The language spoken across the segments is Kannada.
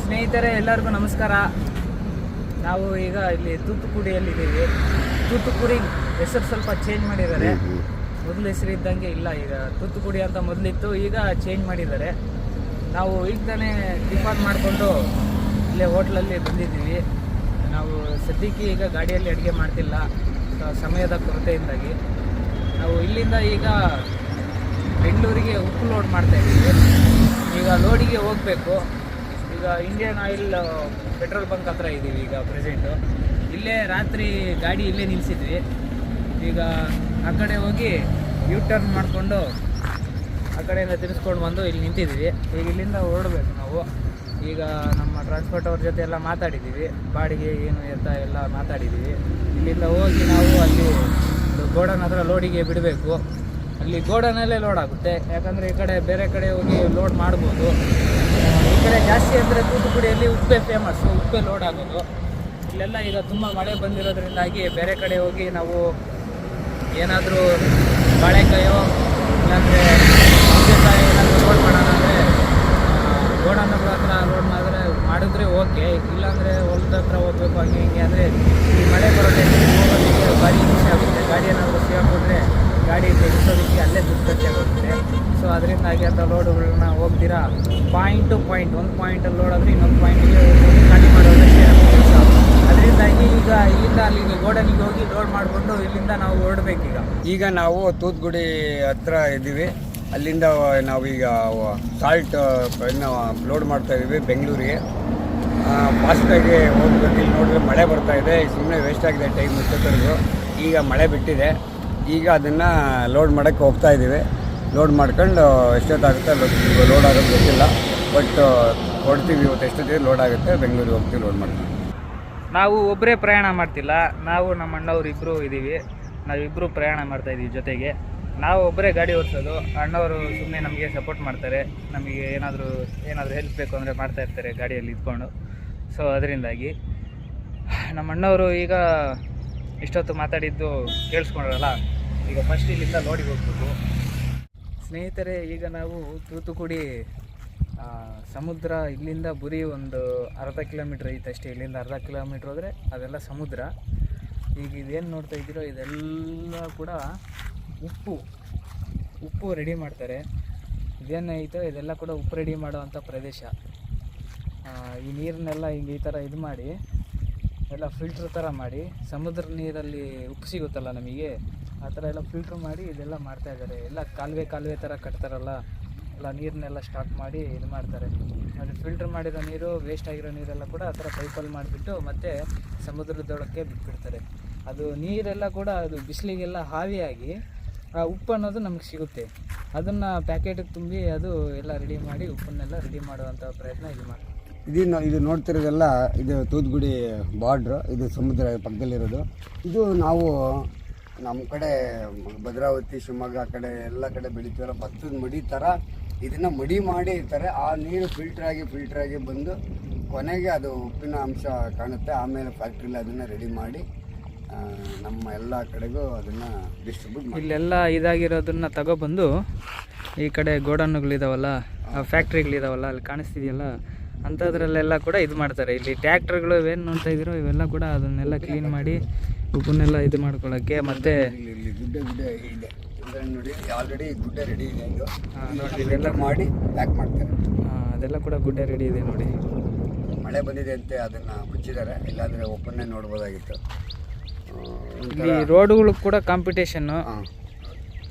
ಸ್ನೇಹಿತರೆ ಎಲ್ಲರಿಗೂ ನಮಸ್ಕಾರ. ನಾವು ಈಗ ಇಲ್ಲಿ ತೂತುಕುಡಿಯಲ್ಲಿದ್ದೀವಿ. ತೂತುಕುಡಿ ಹೆಸರು ಸ್ವಲ್ಪ ಚೇಂಜ್ ಮಾಡಿದ್ದಾರೆ. ಮೊದಲು ಹೆಸರು ಇದ್ದಂಗೆ ಇಲ್ಲ, ಈಗ ತೂತುಕುಡಿ ಅಂತ ಮೊದಲಿತ್ತು, ಈಗ ಚೇಂಜ್ ಮಾಡಿದ್ದಾರೆ. ನಾವು ಈಗ ತಾನೇ ಟಿಫನ್ ಮಾಡಿಕೊಂಡು ಇಲ್ಲೇ ಹೋಟ್ಲಲ್ಲಿ ಬಂದಿದ್ದೀವಿ. ನಾವು ಸದ್ಯಕ್ಕೆ ಈಗ ಗಾಡಿಯಲ್ಲಿ ಅಡುಗೆ ಮಾಡ್ತಿಲ್ಲ, ಸಮಯದ ಕೊರತೆಯಿಂದಾಗಿ. ನಾವು ಇಲ್ಲಿಂದ ಈಗ ಬೆಂಗಳೂರಿಗೆ ಉಪ್ಪು ಲೋಡ್ ಮಾಡ್ತಾಯಿದ್ದೀವಿ. ಈಗ ಲೋಡಿಗೆ ಹೋಗಬೇಕು. ಈಗ ಇಂಡಿಯನ್ ಆಯಿಲ್ ಪೆಟ್ರೋಲ್ ಬಂಕ್ ಹತ್ರ ಇದ್ದೀವಿ ಈಗ ಪ್ರೆಸೆಂಟು. ಇಲ್ಲೇ ರಾತ್ರಿ ಗಾಡಿ ಇಲ್ಲೇ ನಿಲ್ಲಿಸಿದ್ವಿ. ಈಗ ಆ ಕಡೆ ಹೋಗಿ ಯೂ ಟರ್ನ್ ಮಾಡಿಕೊಂಡು ಆ ಕಡೆಯಿಂದ ತಿರ್ಸ್ಕೊಂಡು ಬಂದು ಇಲ್ಲಿ ನಿಂತಿದ್ವಿ. ಈಗ ಇಲ್ಲಿಂದ ಹೊರಡಬೇಕು ನಾವು. ಈಗ ನಮ್ಮ ಟ್ರಾನ್ಸ್ಪೋರ್ಟ್ ಅವ್ರ ಜೊತೆ ಎಲ್ಲ ಮಾತಾಡಿದ್ದೀವಿ, ಬಾಡಿಗೆ ಏನು ಎತ್ತ ಎಲ್ಲ ಮಾತಾಡಿದ್ದೀವಿ. ಇಲ್ಲಿಂದ ಹೋಗಿ ನಾವು ಅಲ್ಲಿ ಗೋಡನ್ ಹತ್ರ ಲೋಡಿಗೆ ಬಿಡಬೇಕು. ಅಲ್ಲಿ ಗೋಡನಲ್ಲೇ ಲೋಡ್ ಆಗುತ್ತೆ, ಯಾಕಂದರೆ ಈ ಕಡೆ ಬೇರೆ ಕಡೆ ಹೋಗಿ ಲೋಡ್ ಮಾಡ್ಬೋದು. ಈ ಕಡೆ ಜಾಸ್ತಿ ಅಂದರೆ ತೂತುಕುಡಿಯಲ್ಲಿ ಉಪ್ಪೆ ಫೇಮಸ್ಸು, ಉಪ್ಪೆ ಲೋಡ್ ಆಗೋದು. ಇಲ್ಲೆಲ್ಲ ಈಗ ತುಂಬ ಮಳೆ ಬಂದಿರೋದ್ರಿಂದಾಗಿ ಬೇರೆ ಕಡೆ ಹೋಗಿ ನಾವು ಏನಾದರೂ ಬಾಳೆಕಾಯೋ ಇಲ್ಲಾಂದರೆ ನುಗ್ಗೆಕಾಯಿ ಏನಾದರೂ ಲೋಡ್ ಮಾಡೋಣ ಅಂದರೆ ಗೋಡನ್ ಹತ್ರ ಲೋಡ್ ಮಾಡಿದ್ರೆ ಓಕೆ. ಇಲ್ಲಾಂದರೆ ಹೊಲದ ಹತ್ರ ಹೋಗ್ಬೇಕು ಹಂಗೆ ಹಿಂಗೆ ಅಂದರೆ ಈ ಮಳೆ ಬರೋ ಟೈಮಿಗೆ ಹೋಗೋದಕ್ಕೆ ಭಾರಿ ಹಿಂಸೆ ಆಗುತ್ತೆ. ಗಾಡಿ ಏನಾದರೂ ಸಿಗಾಕೊಂಡ್ರೆ ಗಾಡಿ ತೆಗಿಸೋದಕ್ಕೆ ಅಲ್ಲೇ ದುಡ್ಡು ಖರ್ಚಾಗುತ್ತೆ. ಸೊ ಅದರಿಂದಾಗಿ ಅಂತ ಲೋಡುಗಳನ್ನ ಹೋಗ್ತೀರಾ ಪಾಯಿಂಟ್ ಟು ಪಾಯಿಂಟ್, ಒಂದು ಪಾಯಿಂಟಲ್ಲಿ ಲೋಡ್ ಆದರೆ ಇನ್ನೊಂದು ಪಾಯಿಂಟಿಗೆ ಹೋಗಿ ಖಾಲಿ ಮಾಡೋದಕ್ಕೆ ಕೆಲಸ. ಅದರಿಂದಾಗಿ ಈಗ ಇಲ್ಲಿಂದ ಅಲ್ಲಿಗೆ ಗೋಡನಿಗೆ ಹೋಗಿ ಲೋಡ್ ಮಾಡಿಕೊಂಡು ಇಲ್ಲಿಂದ ನಾವು ಹೊರಡಬೇಕೀಗ. ಈಗ ನಾವು ತೂತುಕುಡಿ ಹತ್ರ ಇದ್ದೀವಿ. ಅಲ್ಲಿಂದ ನಾವೀಗ ಸಾಲ್ಟ್ ಲೋಡ್ ಮಾಡ್ತಾ ಇದ್ದೀವಿ ಬೆಂಗಳೂರಿಗೆ. ಫಾಸ್ಟಾಗಿ ಹೋಗ್ಬೇಕು. ಇಲ್ಲಿ ನೋಡಿದ್ರೆ ಮಳೆ ಬರ್ತಾ ಇದೆ, ಸುಮ್ಮನೆ ವೇಸ್ಟ್ ಆಗಿದೆ ಟೈಮ್ ಇಷ್ಟೊತ್ತರೆಗೂ. ಈಗ ಮಳೆ ಬಿಟ್ಟಿದೆ. ಈಗ ಅದನ್ನು ಲೋಡ್ ಮಾಡೋಕ್ಕೆ ಹೋಗ್ತಾ ಇದ್ದೀವಿ. ಲೋಡ್ ಮಾಡ್ಕೊಂಡು ಎಷ್ಟೊತ್ತಾಗುತ್ತೆ ಲೋಡ್ ಆಗೋದು ಗೊತ್ತಿಲ್ಲ, ಬಟ್ ಹೊಡ್ತೀವಿ. ಇವತ್ತು ಎಷ್ಟೊತ್ತಿಗೆ ಲೋಡ್ ಆಗುತ್ತೆ, ಬೆಂಗಳೂರಿಗೆ ಹೋಗ್ತೀವಿ ಲೋಡ್ ಮಾಡ್ತೀವಿ. ನಾವು ಒಬ್ಬರೇ ಪ್ರಯಾಣ ಮಾಡ್ತಿಲ್ಲ, ನಾವು ನಮ್ಮ ಅಣ್ಣವ್ರು ಇಬ್ಬರು ಇದ್ದೀವಿ. ನಾವಿಬ್ಬರು ಪ್ರಯಾಣ ಮಾಡ್ತಾಯಿದ್ದೀವಿ ಜೊತೆಗೆ. ನಾವು ಒಬ್ಬರೇ ಗಾಡಿ ಓಡಿಸೋದು. ಅಣ್ಣವರು ಸುಮ್ಮನೆ ನಮಗೆ ಸಪೋರ್ಟ್ ಮಾಡ್ತಾರೆ. ನಮಗೆ ಏನಾದರೂ ಹೆಲ್ಪ್ ಬೇಕು ಅಂದರೆ ಮಾಡ್ತಾಯಿರ್ತಾರೆ ಗಾಡಿಯಲ್ಲಿ ಇದ್ಕೊಂಡು. ಸೊ ಅದರಿಂದಾಗಿ ನಮ್ಮ ಅಣ್ಣವರು ಈಗ ಇಷ್ಟೊತ್ತು ಮಾತಾಡಿದ್ದು ಕೇಳಿಸ್ಕೊಂಡ್ರಲ್ಲ, ಈಗ ಫಸ್ಟ್ ಇಲ್ಲಿಂದ ಲೋಡಿಗೆ ಹೋಗ್ಬೇಕು. ಸ್ನೇಹಿತರೆ, ಈಗ ನಾವು ತೂತುಕುಡಿ ಸಮುದ್ರ ಇಲ್ಲಿಂದ ಬರೀ ಒಂದು ಅರ್ಧ ಕಿಲೋಮೀಟ್ರ್ ಐತೆ ಅಷ್ಟೇ. ಇಲ್ಲಿಂದ ಅರ್ಧ ಕಿಲೋಮೀಟ್ರ್ ಹೋದರೆ ಅದೆಲ್ಲ ಸಮುದ್ರ. ಈಗ ಇದೇನು ನೋಡ್ತಾ ಇದ್ದೀರೋ ಇದೆಲ್ಲ ಕೂಡ ಉಪ್ಪು ರೆಡಿ ಮಾಡ್ತಾರೆ. ಇದೇನೈತೋ ಇದೆಲ್ಲ ಕೂಡ ಉಪ್ಪು ರೆಡಿ ಮಾಡೋವಂಥ ಪ್ರದೇಶ. ಈ ನೀರನ್ನೆಲ್ಲ ಹಿಂಗೆ ಈ ಥರ ಇದು ಮಾಡಿ ಎಲ್ಲ ಫಿಲ್ಟ್ರ್ ಥರ ಮಾಡಿ, ಸಮುದ್ರ ನೀರಲ್ಲಿ ಉಪ್ಪು ಸಿಗುತ್ತಲ್ಲ ನಮಗೆ, ಆ ಥರ ಎಲ್ಲ ಫಿಲ್ಟ್ರ್ ಮಾಡಿ ಇದೆಲ್ಲ ಮಾಡ್ತಾಯಿದ್ದಾರೆ. ಎಲ್ಲ ಕಾಲುವೆ ಥರ ಕಟ್ತಾರಲ್ಲ, ಎಲ್ಲ ನೀರನ್ನೆಲ್ಲ ಸ್ಟಾಕ್ ಮಾಡಿ ಇದು ಮಾಡ್ತಾರೆ. ಅದು ಫಿಲ್ಟ್ರ್ ಮಾಡಿರೋ ನೀರು, ವೇಸ್ಟ್ ಆಗಿರೋ ನೀರೆಲ್ಲ ಕೂಡ ಆ ಥರ ಪೈಪಲ್ಲಿ ಮಾಡಿಬಿಟ್ಟು ಮತ್ತೆ ಸಮುದ್ರದೊಳಕ್ಕೆ ಬಿಟ್ಬಿಡ್ತಾರೆ. ಅದು ನೀರೆಲ್ಲ ಕೂಡ ಅದು ಬಿಸಿಲಿಗೆಲ್ಲ ಹಾವಿಯಾಗಿ ಆ ಉಪ್ಪು ಅನ್ನೋದು ನಮಗೆ ಸಿಗುತ್ತೆ. ಅದನ್ನು ಪ್ಯಾಕೆಟಿಗೆ ತುಂಬಿ ಅದು ಎಲ್ಲ ರೆಡಿ ಮಾಡಿ ಉಪ್ಪನ್ನೆಲ್ಲ ರೆಡಿ ಮಾಡುವಂಥ ಪ್ರಯತ್ನ ಇದು ಮಾಡಿ. ಇದು ನೋಡ್ತಿರೋದೆಲ್ಲ ಇದು ತೂತುಕುಡಿ ಬಾರ್ಡ್ರು. ಇದು ಸಮುದ್ರ ಪಕ್ಕದಲ್ಲಿರೋದು. ಇದು ನಾವು ನಮ್ಮ ಕಡೆ ಭದ್ರಾವತಿ, ಶಿವಮೊಗ್ಗ ಆ ಕಡೆ ಎಲ್ಲ ಕಡೆ ಬೆಳಿತೀವಲ್ಲ, ಭತ್ತದ ಮಡಿ ಥರ ಇದನ್ನು ಮಡಿ ಮಾಡಿ ಇರ್ತಾರೆ. ಆ ನೀರು ಫಿಲ್ಟ್ರಾಗಿ ಬಂದು ಕೊನೆಗೆ ಅದು ಉಪ್ಪಿನ ಅಂಶ ಕಾಣುತ್ತೆ. ಆಮೇಲೆ ಫ್ಯಾಕ್ಟ್ರಿಲಿ ಅದನ್ನು ರೆಡಿ ಮಾಡಿ ನಮ್ಮ ಎಲ್ಲ ಕಡೆಗೂ ಅದನ್ನು ಡಿಸ್ಟ್ರಿಬ್ಯೂಟ್ ಮಾಡಿ ಇಲ್ಲೆಲ್ಲ ಇದಾಗಿರೋದನ್ನ ತಗೊಬಂದು ಈ ಕಡೆ ಗೋಡನ್ಗಳಿದಾವಲ್ಲ, ಫ್ಯಾಕ್ಟ್ರಿಗಳಿದಾವಲ್ಲ, ಅಲ್ಲಿ ಕಾಣಿಸ್ತಿದೆಯಲ್ಲ ಅಂಥದ್ರಲ್ಲೆಲ್ಲ ಕೂಡ ಇದು ಮಾಡ್ತಾರೆ. ಇಲ್ಲಿ ಟ್ಯಾಕ್ಟ್ರ್ಗಳು ಇವೇನು ನೋಡ್ತಾ ಇದ್ದೀರೋ ಇವೆಲ್ಲ ಕೂಡ ಅದನ್ನೆಲ್ಲ ಕ್ಲೀನ್ ಮಾಡಿ ಉಪ್ಪನ್ನೆಲ್ಲ ಇದು ಮಾಡ್ಕೊಳ್ಳೋಕ್ಕೆ. ಮತ್ತು ಇಲ್ಲಿ ಗುಡ್ಡೆ ಇದೆ ನೋಡಿ, ಆಲ್ರೆಡಿ ಗುಡ್ಡೆ ರೆಡಿ ಇದೆ. ಇದು ಇದೆಲ್ಲ ಮಾಡಿ ಪ್ಯಾಕ್ ಮಾಡ್ತಾರೆ. ಅದೆಲ್ಲ ಕೂಡ ಗುಡ್ಡೆ ರೆಡಿ ಇದೆ ನೋಡಿ. ಮಳೆ ಬಂದಿದೆ ಅಂತೆ ಅದನ್ನು ಮುಚ್ಚಿದ್ದಾರೆ, ಇಲ್ಲಾಂದರೆ ಓಪನ್ನೇ ನೋಡ್ಬೋದಾಗಿತ್ತು. ಇಲ್ಲಿ ರೋಡ್ಗಳು ಕೂಡ ಕಾಂಪಿಟೇಷನ್ನು,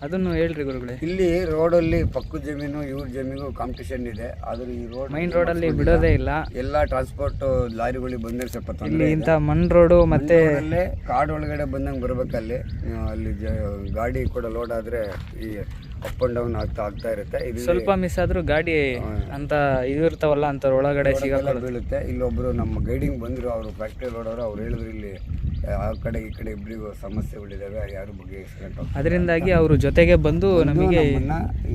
ಅದನ್ನು ಹೇಳ್ರಿ ಗುರುಗಳೇ. ಇಲ್ಲಿ ರೋಡಲ್ಲಿ ಪಕ್ಕದ ಜಮೀನು ಇವ್ರ ಜಮೀನು ಕಾಂಪಿಟೇಷನ್ ಇದೆ. ಆದ್ರೆ ಈ ರೋಡ್ ಮೈನ್ ರೋಡಲ್ಲಿ ಬಿಡೋದೇ ಇಲ್ಲ. ಎಲ್ಲ ಟ್ರಾನ್ಸ್ಪೋರ್ಟ್ ಲಾರಿಗಳಿಗೆ ಬಂದರೆ ಸ್ವಲ್ಪ ಇಲ್ಲಿ ಇಂಥ ಮಣ್ ರೋಡು ಮತ್ತೆ ಕಾಡು ಒಳಗಡೆ ಬಂದಂಗೆ ಬರ್ಬೇಕಲ್ಲಿ. ಅಲ್ಲಿ ಗಾಡಿ ಕೂಡ ಲೋಡ್ ಆದರೆ ಈ ಅಪ್ ಅಂಡ್ ಡೌನ್ ಆಗ್ತಾ ಇರುತ್ತೆ. ಇದು ಸ್ವಲ್ಪ ಮಿಸ್ ಆದರೂ ಗಾಡಿ ಅಂತ ಇದು ಇರ್ತಾವಲ್ಲ ಅಂತ ಒಳಗಡೆ ಸಿಗಲ್ಲ, ಬೀಳುತ್ತೆ. ಇಲ್ಲೊಬ್ಬರು ನಮ್ಮ ಗೈಡಿಂಗ್ ಬಂದರು, ಅವರು ಫ್ಯಾಕ್ಟ್ರಿ ಲೋಡವರು. ಅವ್ರು ಹೇಳಿದ್ರು ಇಲ್ಲಿ ಆ ಕಡೆ ಈ ಕಡೆ ಇಬ್ಬರಿಗೂ ಸಮಸ್ಯೆಗಳಿದ್ದಾವೆ, ಯಾರು ಬಗ್ಗೆ ಅದರಿಂದಾಗಿ ಅವರು ಜೊತೆಗೆ ಬಂದು ನಮಗೆ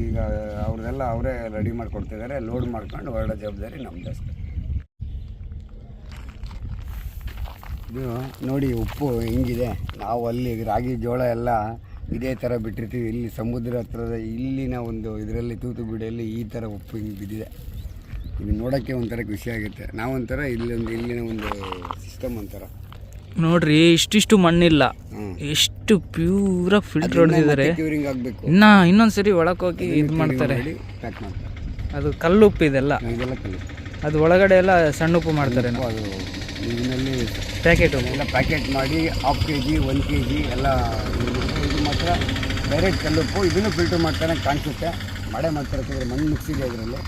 ಈಗ ಅವ್ರನ್ನೆಲ್ಲ ಅವರೇ ರೆಡಿ ಮಾಡಿಕೊಡ್ತಿದ್ದಾರೆ. ಲೋಡ್ ಮಾಡ್ಕೊಂಡು ಹೊರಡೋ ಜವಾಬ್ದಾರಿ ನಮ್ದು ಅಷ್ಟೇ. ಇದು ನೋಡಿ ಉಪ್ಪು ಹಿಂಗಿದೆ. ನಾವು ಅಲ್ಲಿ ರಾಗಿ ಜೋಳ ಎಲ್ಲ ಇದೇ ಥರ ಬಿಟ್ಟಿರ್ತೀವಿ. ಇಲ್ಲಿ ಸಮುದ್ರ ಹತ್ರದ ಇಲ್ಲಿನ ಒಂದು ಇದರಲ್ಲಿ ತೂತುಕುಡಿಯಲ್ಲಿ ಈ ಥರ ಉಪ್ಪು ಹಿಂಗೆ ಬಿದ್ದಿದೆ. ಇದು ನೋಡೋಕ್ಕೆ ಒಂಥರ ಖುಷಿ ಆಗುತ್ತೆ. ನಾವೊಂಥರ ಇಲ್ಲಿನ ಒಂದು ಸಿಸ್ಟಮ್ ಒಂಥರ ನೋಡ್ರಿ, ಇಷ್ಟಿಷ್ಟು ಮಣ್ಣಿಲ್ಲ, ಎಷ್ಟು ಪ್ಯೂರಾಗಿ ಫಿಲ್ಟರ್ ಹೊಡೆದಿದ್ದಾರೆ. ಕ್ಯೂರಿಂಗ್ ಆಗಬೇಕು. ಇನ್ನೊಂದ್ಸರಿ ಒಳಗೆ ಹೋಗಿ ಇದು ಮಾಡ್ತಾರೆ. ಪ್ಯಾಕ್ ಮಾಡ್ತಾರೆ. ಅದು ಕಲ್ಲುಪ್ಪು ಇದೆಲ್ಲ, ಇದೆಲ್ಲ ಕಲ್ಲು. ಅದು ಒಳಗಡೆ ಎಲ್ಲ ಸಣ್ಣ ಉಪ್ಪು ಮಾಡ್ತಾರೆ. ಅದು ಇದರಲ್ಲಿ ಪ್ಯಾಕೆಟು ಎಲ್ಲ ಪ್ಯಾಕೆಟ್ ಮಾಡಿ ಹಾಫ್ kg 1 kg ಎಲ್ಲ ಇದು ಮಾತ್ರ ಡೈರೆಕ್ಟ್ ಕಲ್ಲುಪ್ಪು. ಇದನ್ನು ಫಿಲ್ಟರ್ ಮಾಡ್ತಾರೆ ಕಾಣಿಸುತ್ತೆ. ಮಳೆ ಮಾಡ್ತಾರೆ, ಮಣ್ಣು ಮಿಕ್ಸಿದೆ ಇದರಲ್ಲಿ.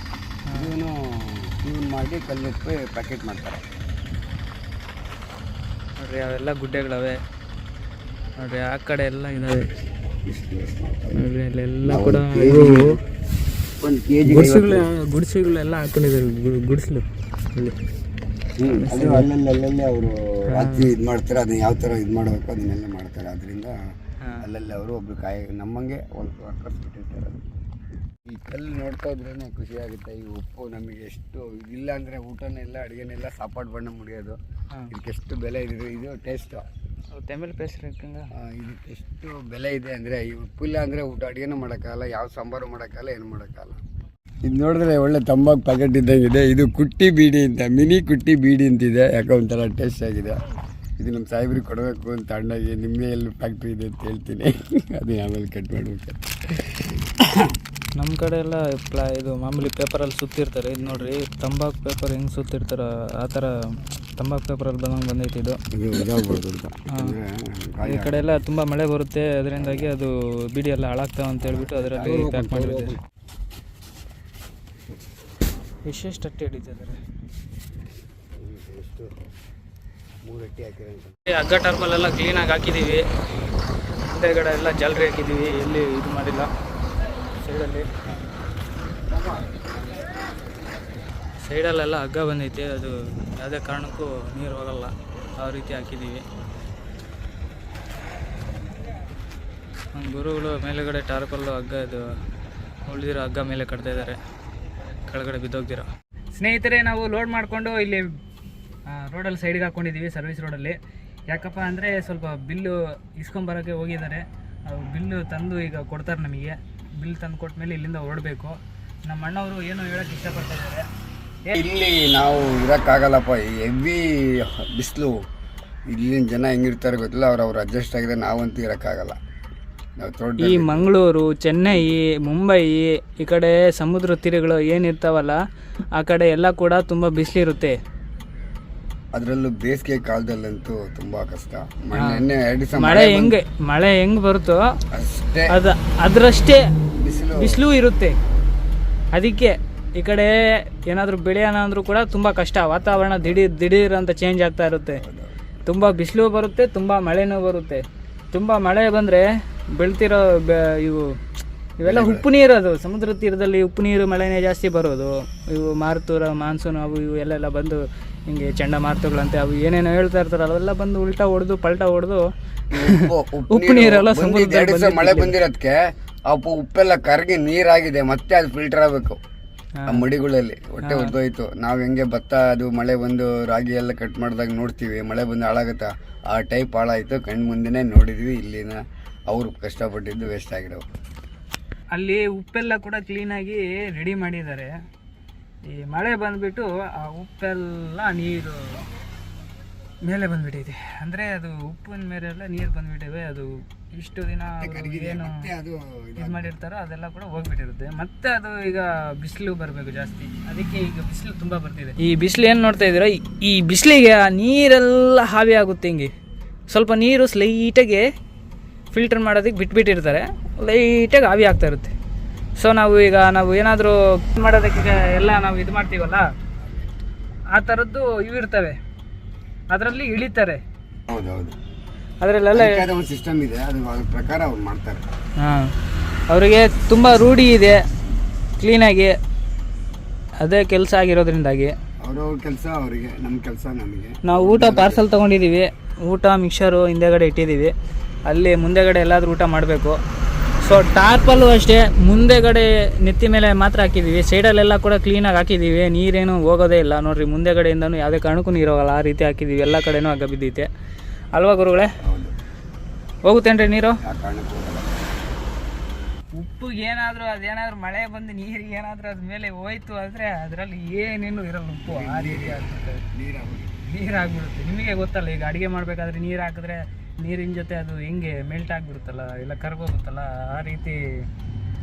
ಇದನ್ನು ಕ್ಲೀನ್ ಮಾಡಿ ಕಲ್ಲುಪ್ಪು ಪ್ಯಾಕೆಟ್ ಮಾಡ್ತಾರೆ. ನೋಡ್ರಿ, ಅವೆಲ್ಲ ಗುಡ್ಡೆಗಳವೆ ನೋಡ್ರಿ, ಆ ಕಡೆ ಎಲ್ಲ ಇದಾವೆ ನೋಡ್ರಿ. ಅಲ್ಲೆಲ್ಲ ಕೂಡ ಒಂದು kg ಗುಡಿಸೆಗಳೆಲ್ಲ ಹಾಕೊಂಡಿದ್ದಾರೆ. ಗುಡಿಸಲು ಅದು ಅಲ್ಲಲ್ಲಿ ಅವರು ರಾತ್ರಿ ಇದು ಮಾಡ್ತಾರೆ. ಅದನ್ನ ಯಾವ ಥರ ಇದು ಮಾಡಬೇಕು ಅದನ್ನೆಲ್ಲ ಮಾಡ್ತಾರೆ. ಅದರಿಂದ ಅಲ್ಲಲ್ಲಿ ಅವರು ಒಬ್ರು ನಮ್ಮಂಗೆ ವರ್ಕರ್ಸ್ ಬಿಟ್ಟಿರ್ತಾರೆ. ಈ ಕಲ್ಲು ನೋಡ್ತಾ ಇದ್ರೇ ಖುಷಿ ಆಗುತ್ತೆ. ಈ ಉಪ್ಪು ನಮಗೆ ಎಷ್ಟು ಇದಿಲ್ಲ ಅಂದರೆ ಊಟನೆಲ್ಲ ಅಡುಗೆನೆಲ್ಲ ಸಾಪಾಡು ಬಣ್ಣ ಮುಡಿಯೋದು. ಇದಕ್ಕೆ ಎಷ್ಟು ಬೆಲೆ ಇದೆ. ಇದು ಟೇಸ್ಟು ತೆಮಿಳ್ ಪೇಸ್ಟ್ ಇದಕ್ಕೆ ಎಷ್ಟು ಬೆಲೆ ಇದೆ ಅಂದರೆ, ಈ ಉಪ್ಪಿಲ್ಲ ಅಂದರೆ ಊಟ ಅಡುಗೆನೂ ಮಾಡೋಕ್ಕಾಗಲ್ಲ, ಯಾವ ಸಾಂಬಾರು ಮಾಡೋಕ್ಕಾಗಲ್ಲ, ಏನು ಮಾಡೋಕ್ಕಾಗಲ್ಲ. ಇದು ನೋಡಿದ್ರೆ ಒಳ್ಳೆ ತಂಬಾಕು ಪ್ಯಾಕೆಟ್ ಇದ್ದಂಗಿದೆ. ಇದು ಕುಟ್ಟಿ ಬೀಡಿ ಅಂತ, ಮಿನಿ ಕುಟ್ಟಿ ಬೀಡಿ ಅಂತಿದೆ. ಯಾಕೆ ಒಂಥರ ಟೇಸ್ಟ್ ಆಗಿದೆ. ಇದು ನಮ್ಮ ಸಾಹೇಬ್ರಿಗೆ ಕೊಡಬೇಕು ಅಂತ ತಣ್ಣಾಗಿ ನಿಮ್ಮಲ್ಲಿ ಫ್ಯಾಕ್ಟ್ರಿ ಇದೆ ಅಂತ ಹೇಳ್ತೀನಿ. ಅದು ಆಮೇಲೆ ಕಟ್ ಮಾಡಬೇಕು. ನಮ್ಮ ಕಡೆ ಎಲ್ಲ ಇದು ಮಾಮೂಲಿ ಪೇಪರಲ್ಲಿ ಸುತ್ತಿರ್ತಾರೆ. ಇದು ನೋಡ್ರಿ, ತಂಬಾಕು ಪೇಪರ್ ಹೆಂಗೆ ಸುತ್ತಿರ್ತಾರೋ ಆ ಥರ ತಂಬಾಕು ಪೇಪರಲ್ಲಿ ಬಂದೈತೆ ಇದು. ಈ ಕಡೆ ಎಲ್ಲ ತುಂಬ ಮಳೆ ಬರುತ್ತೆ, ಅದರಿಂದಾಗಿ ಅದು ಬೀಡಿ ಎಲ್ಲ ಹಾಳಾಗ್ತಾವೆ ಅಂತ ಹೇಳ್ಬಿಟ್ಟು ಅದರಲ್ಲಿ ಪ್ಯಾಕ್ ಮಾಡಿರ್ತಾರೆ. ಎಷ್ಟೆಷ್ಟು ಅಟ್ಟಿ ಹಿಡಿತಿದ್ದಾರೆ. ಹಗ್ಗ ಟರ್ಮಲೆಲ್ಲ ಕ್ಲೀನಾಗಿ ಹಾಕಿದ್ದೀವಿ. ಹಿಂದೆಗಡೆ ಎಲ್ಲ ಜಾಲರಿ ಹಾಕಿದ್ದೀವಿ, ಎಲ್ಲಿ ಇದು ಮಾಡಿಲ್ಲ. ಸೈಡಲ್ಲೆಲ್ಲ ಹಗ್ಗ ಬಂದೈತೆ, ಅದು ಯಾವುದೇ ಕಾರಣಕ್ಕೂ ನೀರು ಹೋಗಲ್ಲ, ಆ ರೀತಿ ಹಾಕಿದ್ದೀವಿ. ಗುರುಗಳು ಮೇಲುಗಡೆ ಟಾರ್ಪಲ್ಲು ಹಗ್ಗ ಇದು ಉಳಿದಿರೋ ಹಗ್ಗ ಮೇಲೆ ಕಟ್ತಾ ಇದ್ದಾರೆ, ಕೆಳಗಡೆ ಬಿದ್ದೋಗ್ದಿರೋ. ಸ್ನೇಹಿತರೆ, ನಾವು ಲೋಡ್ ಮಾಡಿಕೊಂಡು ಇಲ್ಲಿ ರೋಡಲ್ಲಿ ಸೈಡ್ಗೆ ಹಾಕ್ಕೊಂಡಿದ್ದೀವಿ, ಸರ್ವಿಸ್ ರೋಡಲ್ಲಿ. ಯಾಕಪ್ಪ ಅಂದರೆ ಸ್ವಲ್ಪ ಬಿಲ್ಲು ಇಸ್ಕೊಂಬರೋಕ್ಕೆ ಹೋಗಿದ್ದಾರೆ. ಅವ್ರು ಬಿಲ್ಲು ತಂದು ಈಗ ಕೊಡ್ತಾರೆ ನಮಗೆ. ಬಿಲ್ ತಂದು ಕೊಟ್ಟ ಮೇಲೆ ಇಲ್ಲಿಂದ ಹೊರಡಬೇಕು. ನಮ್ಮ ಅಣ್ಣವರು ಏನೋ ಹೇಳೋಕ್ಕೆ ಇಷ್ಟಪಡ್ತಾ ಇದ್ದಾರೆ. ಇಲ್ಲಿ ನಾವು ಇರೋಕ್ಕಾಗಲ್ಲಪ್ಪ, ಹೆವಿ ಬಿಸಿಲು. ಇಲ್ಲಿನ ಜನ ಹೆಂಗಿರ್ತಾರೆ ಗೊತ್ತಿಲ್ಲ, ಅವ್ರು ಅಡ್ಜಸ್ಟ್ ಆಗಿದೆ. ನಾವಂತೂ ಇರೋಕ್ಕಾಗಲ್ಲ. ಈ ಮಂಗಳೂರು, ಚೆನ್ನೈ, ಮುಂಬೈ ಈ ಕಡೆ ಸಮುದ್ರ ತೀರಗಳು ಏನಿರ್ತಾವಲ್ಲ, ಆ ಕಡೆ ಎಲ್ಲ ಕೂಡ ತುಂಬ ಬಿಸಿಲಿರುತ್ತೆ. ಅದರಲ್ಲೂ ಬೇಸಿಗೆ ಕಾಲದಲ್ಲಂತೂ ತುಂಬ ಕಷ್ಟ. ಮಳೆ ಹೆಂಗೆ ಬರುತ್ತೋ ಅದರಷ್ಟೇ ಬಿಸಿಲು ಇರುತ್ತೆ. ಅದಕ್ಕೆ ಈ ಕಡೆ ಏನಾದರೂ ಬೆಳೆಯೋಣ ಅಂದರೂ ಕೂಡ ತುಂಬ ಕಷ್ಟ. ವಾತಾವರಣ ದಿಢೀರ್ ಅಂತ ಚೇಂಜ್ ಆಗ್ತಾ ಇರುತ್ತೆ. ತುಂಬ ಬಿಸಿಲು ಬರುತ್ತೆ, ತುಂಬ ಮಳೆನೂ ಬರುತ್ತೆ. ತುಂಬ ಮಳೆ ಬಂದರೆ ಬೆಳ್ತಿರೋ ಇವೆಲ್ಲ ಉಪ್ಪು ನೀರು. ಅದು ಸಮುದ್ರ ತೀರದಲ್ಲಿ ಉಪ್ಪು ನೀರು ಮಳೆನೇ ಜಾಸ್ತಿ ಬರೋದು. ಇವು ಮಾನ್ಸೂನ್ ಅವು ಇವು ಎಲ್ಲೆಲ್ಲ ಬಂದು ಹಿಂಗೆ ಚಂಡಮಾರುತಗಳಂತೆ ಅವು ಏನೇನೋ ಹೇಳ್ತಾ ಇರ್ತಾರಲ್ಲ, ಅವೆಲ್ಲ ಬಂದು ಉಲ್ಟಾ ಹೊಡೆದು ಪಲ್ಟಾ ಹೊಡೆದು ಉಪ್ಪು ನೀರೆಲ್ಲ ಸಮುದ್ರ ಮಳೆ ಬಂದಿರೋದಕ್ಕೆ ಆ ಉಪ್ಪೆಲ್ಲ ಕರಗಿ ನೀರಾಗಿದೆ. ಮತ್ತೆ ಅದು ಫಿಲ್ಟರ್ ಆಗಬೇಕು ಆ ಮಡಿಗಳಲ್ಲಿ. ಹೊಟ್ಟೆ ಹೊರದೋಯ್ತು. ನಾವು ಹೆಂಗೆ ಭತ್ತ ಅದು ಮಳೆ ಬಂದು ರಾಗಿ ಎಲ್ಲ ಕಟ್ ಮಾಡಿದಾಗ ನೋಡ್ತೀವಿ, ಮಳೆ ಬಂದು ಹಾಳಾಗುತ್ತಾ, ಆ ಟೈಪ್ ಹಾಳಾಯಿತು. ಕಣ್ಣು ಮುಂದೆನೇ ನೋಡಿದ್ವಿ. ಇಲ್ಲಿನ ಅವರು ಕಷ್ಟಪಟ್ಟಿದ್ದು ವೇಸ್ಟ್ ಆಗಿರೋ. ಅಲ್ಲಿ ಉಪ್ಪೆಲ್ಲ ಕೂಡ ಕ್ಲೀನಾಗಿ ರೆಡಿ ಮಾಡಿದ್ದಾರೆ. ಈ ಮಳೆ ಬಂದುಬಿಟ್ಟು ಆ ಉಪ್ಪೆಲ್ಲ ನೀರು ಮೇಲೆ ಬಂದುಬಿಟ್ಟಿದೆ. ಅಂದರೆ ಅದು ಉಪ್ಪಿನ ಮೇಲೆಲ್ಲ ನೀರು ಬಂದುಬಿಟ್ಟಿವೆ. ಅದು ಇಷ್ಟು ದಿನ ಏನು ಇದು ಮಾಡಿರ್ತಾರೋ ಅದೆಲ್ಲ ಕೂಡ ಹೋಗ್ಬಿಟ್ಟಿರುತ್ತೆ. ಮತ್ತೆ ಅದು ಈಗ ಬಿಸಿಲು ಬರಬೇಕು ಜಾಸ್ತಿ. ಅದಕ್ಕೆ ಈಗ ಬಿಸಿಲು ತುಂಬ ಬರ್ತಿದೆ. ಈ ಬಿಸಿಲು ಏನು ನೋಡ್ತಾ ಇದ್ದೀರಾ, ಈ ಬಿಸಿಲಿಗೆ ಆ ನೀರೆಲ್ಲ ಹಾವಿ ಆಗುತ್ತೆ. ಹಿಂಗೆ ಸ್ವಲ್ಪ ನೀರು ಸ್ಲೈಟಾಗಿ ಫಿಲ್ಟರ್ ಮಾಡೋದಕ್ಕೆ ಬಿಟ್ಬಿಟ್ಟಿರ್ತಾರೆ, ಲೈಟಾಗಿ ಆವಿ ಆಗ್ತಾ ಇರುತ್ತೆ. ಸೊ ನಾವು ಏನಾದರೂ ಮಾಡೋದಕ್ಕೆ ಎಲ್ಲ ನಾವು ಇದು ಮಾಡ್ತೀವಲ್ಲ, ಆ ಥರದ್ದು ಇವು ಇರ್ತವೆ, ಅದರಲ್ಲಿ ಇಳಿತಾರೆ. ಹೌದೌದು, ಅದರಲ್ಲೆಲ್ಲ ಒಂದು ಸಿಸ್ಟಮ್ ಇದೆ, ಅದ್ರ ಪ್ರಕಾರ ಅವ್ರು ಮಾಡ್ತಾರೆ. ಹಾಂ, ಅವರಿಗೆ ತುಂಬ ರೂಢಿ ಇದೆ ಕ್ಲೀನಾಗಿ. ಅದೇ ಕೆಲಸ ಆಗಿರೋದ್ರಿಂದಾಗಿ ಅವ್ರವ್ರ ಕೆಲಸ ಅವರಿಗೆ, ನಮ್ಮ ಕೆಲಸ ನಮಗೆ. ನಾವು ಊಟ ಪಾರ್ಸಲ್ ತೊಗೊಂಡಿದ್ದೀವಿ. ಊಟ ಮಿಕ್ಸರು ಹಿಂದೆಗಡೆ ಇಟ್ಟಿದ್ದೀವಿ. ಅಲ್ಲಿ ಮುಂದೆಗಡೆ ಎಲ್ಲಾದರೂ ಊಟ ಮಾಡಬೇಕು. ಸೊ ಟಾರ್ಪಲ್ಲು ಅಷ್ಟೇ ಮುಂದೆಗಡೆ ನೆತ್ತಿ ಮೇಲೆ ಮಾತ್ರ ಹಾಕಿದ್ದೀವಿ. ಸೈಡಲ್ಲೆಲ್ಲ ಕೂಡ ಕ್ಲೀನಾಗಿ ಹಾಕಿದ್ದೀವಿ. ನೀರೇನು ಹೋಗೋದೇ ಇಲ್ಲ ನೋಡಿರಿ. ಮುಂದೆಗಡೆಯಿಂದನೂ ಯಾವುದೇ ಕಾರಣಕ್ಕೂ ನೀರು ಹೋಗಲ್ಲ, ಆ ರೀತಿ ಹಾಕಿದ್ದೀವಿ. ಎಲ್ಲ ಕಡೆನೂ ಹಗ್ಗ ಬಿದ್ದೈತೆ ಅಲ್ವಾ ಗುರುಗಳೇ? ಹೋಗುತ್ತೇನ್ರಿ ನೀರು? ಉಪ್ಪು ಏನಾದರೂ ಅದೇನಾದರೂ ಮಳೆ ಬಂದು ನೀರಿಗೆ ಏನಾದರೂ ಅದ್ರ ಮೇಲೆ ಹೋಯ್ತು ಅಂದರೆ ಅದರಲ್ಲಿ ಏನೇನು ಇರಲ್ಲ ಉಪ್ಪು, ಆ ರೀತಿ ಆಗ್ಬಿಡುತ್ತೆ, ನೀರಾಗ್ಬಿಡುತ್ತೆ. ನಿಮಗೆ ಗೊತ್ತಲ್ಲ, ಈಗ ಅಡುಗೆ ಮಾಡಬೇಕಾದ್ರೆ ನೀರು ಹಾಕಿದ್ರೆ ನೀರಿನ ಜೊತೆ ಅದು ಹೆಂಗೆ ಮೆಲ್ಟ್ ಆಗಿಬಿಡುತ್ತಲ್ಲ, ಇಲ್ಲ ಕರ್ಗೋಗುತ್ತಲ್ಲ, ಆ ರೀತಿ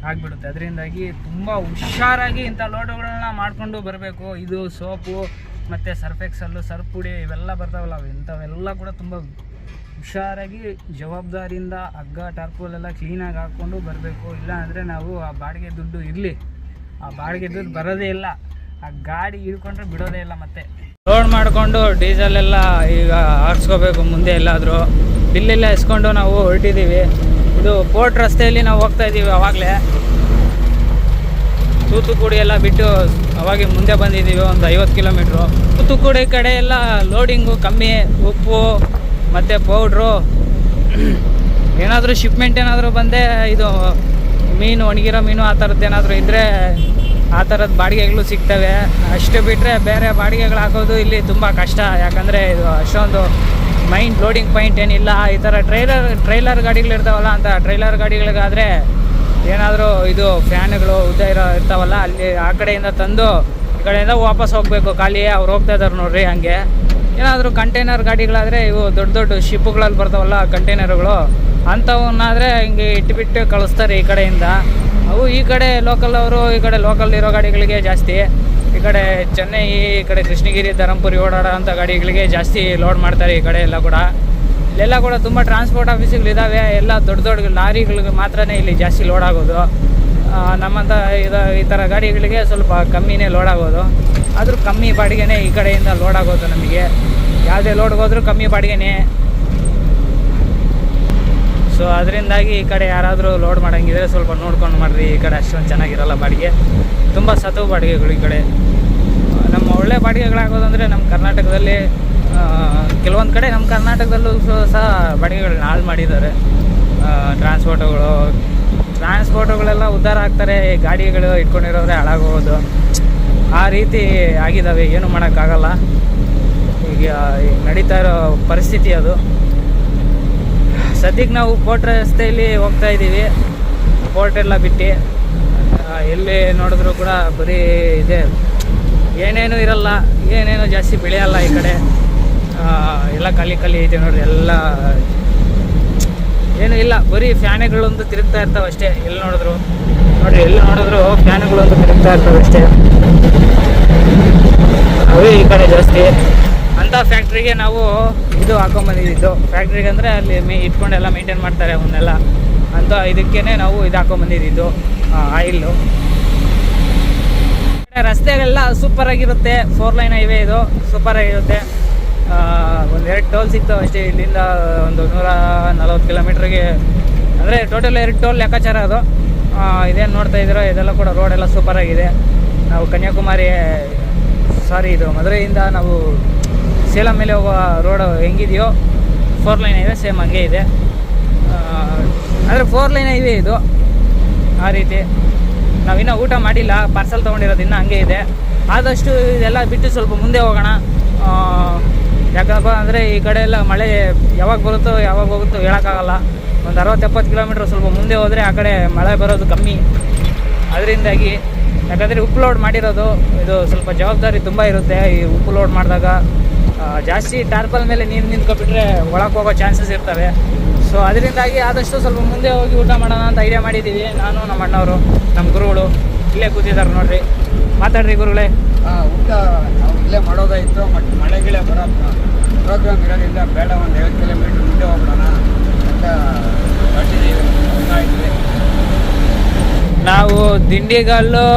ಆಗಿಬಿಡುತ್ತೆ. ಅದರಿಂದಾಗಿ ತುಂಬ ಹುಷಾರಾಗಿ ಇಂಥ ಲೋಡುಗಳನ್ನ ಮಾಡಿಕೊಂಡು ಬರಬೇಕು. ಇದು ಸೋಪು ಮತ್ತು ಸರ್ಫ್ ಎಕ್ಸಲ್ಲು, ಸರ್ಫ್ ಪುಡಿ ಇವೆಲ್ಲ ಬರ್ತಾವಲ್ಲ, ಇಂಥವೆಲ್ಲ ಕೂಡ ತುಂಬ ಹುಷಾರಾಗಿ ಜವಾಬ್ದಾರಿಯಿಂದ ಹಗ್ಗ ಟಾರ್ಪೋಲೆಲ್ಲ ಕ್ಲೀನಾಗಿ ಹಾಕ್ಕೊಂಡು ಬರಬೇಕು. ಇಲ್ಲ ಅಂದರೆ ನಾವು ಆ ಬಾಡಿಗೆ ದುಡ್ಡು ಇರಲಿ, ಆ ಬಾಡಿಗೆ ದುಡ್ಡು ಬರೋದೇ ಇಲ್ಲ, ಆ ಗಾಡಿ ಹಿಡ್ಕೊಂಡ್ರೆ ಬಿಡೋದೇ ಇಲ್ಲ. ಮತ್ತೆ ಲೋಡ್ ಮಾಡಿಕೊಂಡು ಡೀಸೆಲೆಲ್ಲ ಈಗ ಹಾಕ್ಸ್ಕೋಬೇಕು. ಮುಂದೆ ಎಲ್ಲಾದರೂ ಬಿಲ್ಲೆಲ್ಲ ಎಸ್ಕೊಂಡು ನಾವು ಹೊರಟಿದ್ದೀವಿ. ಇದು ಪೋರ್ಟ್ ರಸ್ತೆಯಲ್ಲಿ ನಾವು ಹೋಗ್ತಾ ಇದ್ದೀವಿ. ಆವಾಗಲೇ ತೂತುಕುಡಿ ಎಲ್ಲ ಬಿಟ್ಟು ಅವಾಗ ಮುಂದೆ ಬಂದಿದ್ದೀವಿ, ಒಂದು 50 ಕಿಲೋಮೀಟ್ರು. ತೂತುಕುಡಿ ಕಡೆ ಎಲ್ಲ ಲೋಡಿಂಗು ಕಮ್ಮಿ, ಉಪ್ಪು ಮತ್ತು ಪೌಡ್ರು, ಏನಾದರೂ ಶಿಪ್ಮೆಂಟ್ ಏನಾದರೂ ಬಂದೆ, ಇದು ಮೀನು, ಒಣಗಿರೋ ಮೀನು ಆ ಥರದ್ದು ಏನಾದರೂ ಇದ್ದರೆ ಆ ಥರದ ಬಾಡಿಗೆಗಳು ಸಿಗ್ತವೆ. ಅಷ್ಟು ಬಿಟ್ಟರೆ ಬೇರೆ ಬಾಡಿಗೆಗಳು ಹಾಕೋದು ಇಲ್ಲಿ ತುಂಬ ಕಷ್ಟ. ಯಾಕಂದರೆ ಇದು ಅಷ್ಟೊಂದು ಮೈನ್ ಲೋಡಿಂಗ್ ಪಾಯಿಂಟ್ ಏನಿಲ್ಲ. ಈ ಥರ ಟ್ರೈಲರ್ ಗಾಡಿಗಳಿರ್ತಾವಲ್ಲ, ಅಂತ ಟ್ರೈಲರ್ ಗಾಡಿಗಳಿಗಾದರೆ ಏನಾದರೂ ಇದು ಫ್ಯಾನ್ಗಳು ಉದ್ದ ಇರ್ತಾವಲ್ಲ, ಅಲ್ಲಿ ಆ ಕಡೆಯಿಂದ ತಂದು ಈ ಕಡೆಯಿಂದ ವಾಪಸ್ ಹೋಗಬೇಕು. ಖಾಲಿ ಅವ್ರು ಹೋಗ್ತಾ ಇದ್ದಾರೆ ನೋಡ್ರಿ. ಹಂಗೆ ಏನಾದರೂ ಕಂಟೈನರ್ ಗಾಡಿಗಳಾದರೆ, ಇವು ದೊಡ್ಡ ದೊಡ್ಡ ಶಿಪ್ಪುಗಳಲ್ಲಿ ಬರ್ತಾವಲ್ಲ ಕಂಟೈನರ್ಗಳು, ಅಂಥವನ್ನಾದರೆ ಹಿಂಗೆ ಇಟ್ಬಿಟ್ಟು ಕಳಿಸ್ತಾರೆ ಈ ಕಡೆಯಿಂದ. ಅವು ಈ ಕಡೆ ಲೋಕಲ್ ಅವರು, ಈ ಕಡೆ ಲೋಕಲ್ ಇರೋ ಗಾಡಿಗಳಿಗೆ ಜಾಸ್ತಿ, ಈ ಕಡೆ ಚೆನ್ನೈ, ಈ ಕಡೆ ಕೃಷ್ಣಗಿರಿ, ಧರ್ಮಪುರಿ ಓಡಾಡೋ ಅಂಥ ಗಾಡಿಗಳಿಗೆ ಜಾಸ್ತಿ ಲೋಡ್ ಮಾಡ್ತಾರೆ. ಈ ಕಡೆ ಎಲ್ಲ ಕೂಡ ಇಲ್ಲೆಲ್ಲ ಕೂಡ ತುಂಬ ಟ್ರಾನ್ಸ್ಪೋರ್ಟ್ ಆಫೀಸ್ಗಳಿದ್ದಾವೆ. ಎಲ್ಲ ದೊಡ್ಡ ದೊಡ್ಡ ಲಾರಿಗಳಿಗೆ ಮಾತ್ರನೇ ಇಲ್ಲಿ ಜಾಸ್ತಿ ಲೋಡ್ ಆಗೋದು. ನಮ್ಮಂಥ ಈ ಥರ ಗಾಡಿಗಳಿಗೆ ಸ್ವಲ್ಪ ಕಮ್ಮಿನೇ ಲೋಡ್ ಆಗೋದು. ಆದರೂ ಕಮ್ಮಿ ಬಾಡಿಗೆನೇ ಈ ಕಡೆಯಿಂದ ಲೋಡ್ ಆಗೋದು. ನಮಗೆ ಯಾವುದೇ ಲೋಡ್ಗೆ ಹೋದ್ರೂ ಕಮ್ಮಿ ಬಾಡಿಗೆನೇ. ಸೊ ಅದರಿಂದಾಗಿ ಈ ಕಡೆ ಯಾರಾದರೂ ಲೋಡ್ ಮಾಡೋಂಗಿದ್ರೆ ಸ್ವಲ್ಪ ನೋಡ್ಕೊಂಡು ಮಾಡಿರಿ. ಈ ಕಡೆ ಅಷ್ಟೊಂದು ಚೆನ್ನಾಗಿರಲ್ಲ ಬಾಡಿಗೆ, ತುಂಬ ಸತವು ಬಾಡಿಗೆಗಳು ಈ ಕಡೆ. ನಮ್ಮ ಒಳ್ಳೆ ಬಾಡಿಗೆಗಳಾಗೋದಂದರೆ ನಮ್ಮ ಕರ್ನಾಟಕದಲ್ಲಿ ಕೆಲವೊಂದು ಕಡೆ, ನಮ್ಮ ಕರ್ನಾಟಕದಲ್ಲೂ ಸಹ ಬಾಡಿಗೆಗಳನ್ನ ಹಾಳು ಮಾಡಿದ್ದಾರೆ. ಟ್ರಾನ್ಸ್ಪೋರ್ಟುಗಳೆಲ್ಲ ಉದ್ಧಾರ ಆಗ್ತಾರೆ, ಗಾಡಿಗಳು ಇಟ್ಕೊಂಡಿರೋದ್ರೆ ಹಾಳಾಗೋದು, ಆ ರೀತಿ ಆಗಿದ್ದಾವೆ. ಏನು ಮಾಡೋಕ್ಕಾಗಲ್ಲ, ಈಗ ನಡೀತಾ ಇರೋ ಪರಿಸ್ಥಿತಿ ಅದು. ಸದ್ಯಕ್ಕೆ ನಾವು ಪೋರ್ಟ್ ರಸ್ತೆಯಲ್ಲಿ ಹೋಗ್ತಾ ಇದ್ದೀವಿ. ಪೋರ್ಟ್ ಎಲ್ಲ ಬಿಟ್ಟು ಎಲ್ಲಿ ನೋಡಿದ್ರು ಕೂಡ ಬರೀ ಇದೆ, ಏನೇನು ಇರಲ್ಲ, ಏನೇನು ಜಾಸ್ತಿ ಬೆಳೆಯಲ್ಲ ಈ ಕಡೆ. ಎಲ್ಲ ಖಾಲಿ ಐತೆ ನೋಡ್ರಿ. ಎಲ್ಲ ಏನೂ ಇಲ್ಲ, ಬರೀ ಫ್ಯಾನ್ಗಳೊಂದು ತಿರುಗ್ತಾ ಇರ್ತಾವೆ ಅಷ್ಟೇ. ಎಲ್ಲಿ ನೋಡಿದ್ರು ಫ್ಯಾನ್ಗಳೊಂದು ತಿರುಗ್ತಾ ಇರ್ತವೆ ಅಷ್ಟೇ. ಅವೇ ಈ ಕಡೆ ಜಾಸ್ತಿ. ಅಂಥ ಫ್ಯಾಕ್ಟ್ರಿಗೆ ನಾವು ಇದು ಹಾಕೊಂಬಂದಿದ್ದು. ಫ್ಯಾಕ್ಟ್ರಿಗೆ ಅಂದರೆ ಅಲ್ಲಿ ಇಟ್ಕೊಂಡೆಲ್ಲ ಮೇಂಟೈನ್ ಮಾಡ್ತಾರೆ ಅವನ್ನೆಲ್ಲ. ಅಂತ ಇದಕ್ಕೇ ನಾವು ಇದು ಹಾಕೊಂಬಂದಿದ್ದು ಆಯಿಲ್ಲು. ರಸ್ತೆಗಳೆಲ್ಲ ಸೂಪರಾಗಿರುತ್ತೆ. 4 ಲೈನ್ ಹೈವೇ ಇದು, ಸೂಪರಾಗಿರುತ್ತೆ. ಒಂದೆರಡು ಟೋಲ್ ಸಿಗ್ತಾವೆ ಅಷ್ಟೇ. ಇಲ್ಲಿಂದ ಒಂದು 140 ಕಿಲೋಮೀಟ್ರಿಗೆ, ಅಂದರೆ ಟೋಟಲ್ 2 ಟೋಲ್ ಲೆಕ್ಕಾಚಾರ ಅದು. ಇದೇನು ನೋಡ್ತಾ ಇದ್ದೀರೋ ಇದೆಲ್ಲ ಕೂಡ ರೋಡೆಲ್ಲ ಸೂಪರಾಗಿದೆ. ನಾವು ಇದು ಮಧುರೈಯಿಂದ ನಾವು ಸೇಲಂ ಮೇಲೆ ಹೋಗೋ ರೋಡ್ ಹೆಂಗಿದೆಯೋ 4 ಲೈನ್ ಹೈವೇ ಸೇಮ್ ಹಂಗೆ ಇದೆ. ಅಂದರೆ 4 ಲೈನ್ ಹೈವೇ ಇದು, ಆ ರೀತಿ. ನಾವಿನ್ನೂ ಊಟ ಮಾಡಿಲ್ಲ, ಪಾರ್ಸಲ್ ತೊಗೊಂಡಿರೋದು ಇನ್ನೂ ಹಂಗೆ ಇದೆ. ಆದಷ್ಟು ಇದೆಲ್ಲ ಬಿಟ್ಟು ಸ್ವಲ್ಪ ಮುಂದೆ ಹೋಗೋಣ. ಯಾಕಂದಪ್ಪ ಅಂದರೆ ಈ ಕಡೆ ಎಲ್ಲ ಮಳೆ ಯಾವಾಗ ಬರುತ್ತೋ ಯಾವಾಗ ಹೋಗುತ್ತೋ ಹೇಳೋಕ್ಕಾಗಲ್ಲ. ಒಂದು 60-70 ಕಿಲೋಮೀಟ್ರ್ ಸ್ವಲ್ಪ ಮುಂದೆ ಹೋದರೆ ಆ ಕಡೆ ಮಳೆ ಬರೋದು ಕಮ್ಮಿ. ಅದರಿಂದಾಗಿ, ಯಾಕಂದರೆ ಉಪ್ಪು ಲೋಡ್ ಮಾಡಿರೋದು ಇದು ಸ್ವಲ್ಪ ಜವಾಬ್ದಾರಿ ತುಂಬ ಇರುತ್ತೆ. ಈ ಉಪ್ಪು ಲೋಡ್ ಮಾಡಿದಾಗ ಜಾಸ್ತಿ ಟಾರ್ಪಲ್ ಮೇಲೆ ನೀರು ನಿಂತ್ಕೊಬಿಟ್ರೆ ಒಳಗೆ ಹೋಗೋ ಚಾನ್ಸಸ್ ಇರ್ತವೆ. ಸೊ ಅದರಿಂದಾಗಿ ಆದಷ್ಟು ಸ್ವಲ್ಪ ಮುಂದೆ ಹೋಗಿ ಊಟ ಮಾಡೋಣ ಅಂತ ಐಡಿಯಾ ಮಾಡಿದ್ದೀವಿ. ನಾನು, ನಮ್ಮ ಅಣ್ಣವರು, ನಮ್ಮ ಗುರುಗಳು ಇಲ್ಲೇ ಕೂತಿದ್ದಾರೆ ನೋಡ್ರಿ. ಮಾತಾಡ್ರಿ ಗುರುಗಳೇ. ಊಟ ನಾವು ಇಲ್ಲೇ ಮಾಡೋದಾಯಿತು, ಮತ್ತು ಮಳೆಗಳೇ ಬರೋ ಪ್ರೋಗ್ರಾಮ್ ಇರೋದ್ರಿಂದ ಬೇಡ, ಒಂದು 50 ಕಿಲೋಮೀಟ್ರ್ ಮುಂದೆ ಹೋಗ್ಬಿಡೋಣ ಅಂತ ಹೊರಟಿದ್ದೀವಿ. ನಾವು ದಿಂಡಿಗಲ್ಲು,